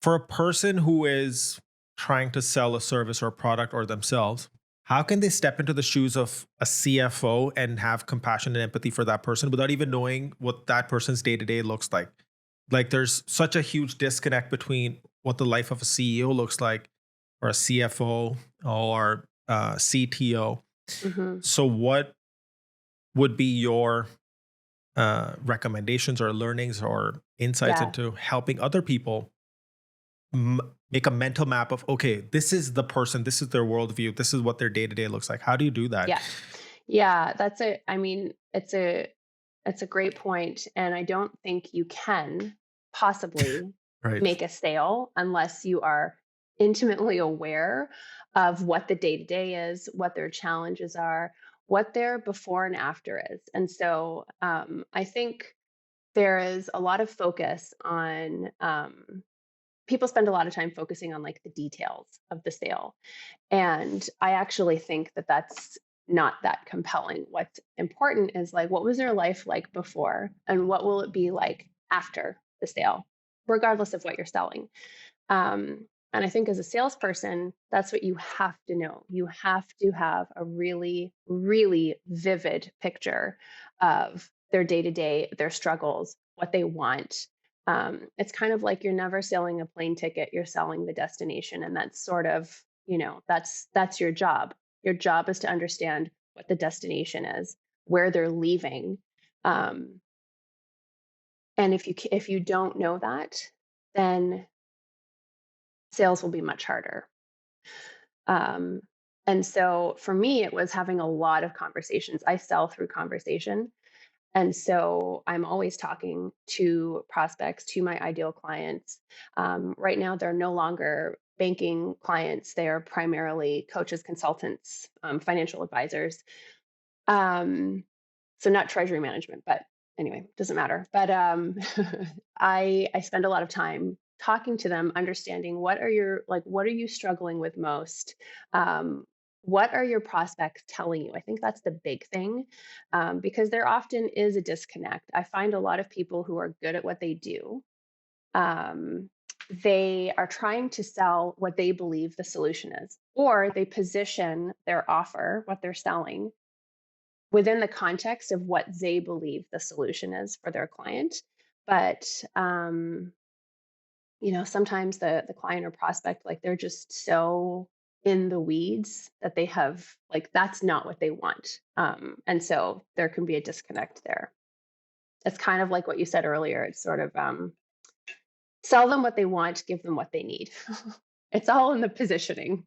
For a person who is trying to sell a service or a product or themselves, how can they step into the shoes of a CFO and have compassion and empathy for that person without even knowing what that person's day to day looks like? Like, there's such a huge disconnect between what the life of a CEO looks like, or a CFO, or CTO. Hmm. So, what would be your recommendations or learnings or insights Yeah. into helping other people make a mental map of, okay, this is the person, this is their worldview, this is what their day to day looks like? How do you do that? Yeah. Yeah. I mean, it's a great point, and I don't think you can possibly Right. make a sale unless you are intimately aware of what the day to day is, what their challenges are, what their before and after is. And so I think there is a lot of focus on, people spend a lot of time focusing on like the details of the sale. And I actually think that that's not that compelling. What's important is like, what was their life like before, and what will it be like after the sale, regardless of what you're selling. And I think as a salesperson, that's what you have to know. You have to have a really, really vivid picture of their day to day, their struggles, what they want. It's kind of like you're never selling a plane ticket; you're selling the destination, and that's sort of, that's your job. Your job is to understand what the destination is, where they're leaving, um, and if you don't know that, then sales will be much harder. Um, and so for me, it was having a lot of conversations. I sell through conversation. And so I'm always talking to prospects, to my ideal clients. Right now, they're no longer banking clients, they are primarily coaches, consultants, financial advisors. Um, so not treasury management, but anyway, doesn't matter. But I spend a lot of time talking to them, understanding what are you struggling with most. What are your prospects telling you? I think that's the big thing, because there often is a disconnect. I find a lot of people who are good at what they do, um, they are trying to sell what they believe the solution is, or they position their offer, what they're selling, within the context of what they believe the solution is for their client. But sometimes the client or prospect, like they're just so in the weeds that they have like that's not what they want. And so there can be a disconnect there. It's kind of like what you said earlier. It's sort of sell them what they want, give them what they need. It's all in the positioning.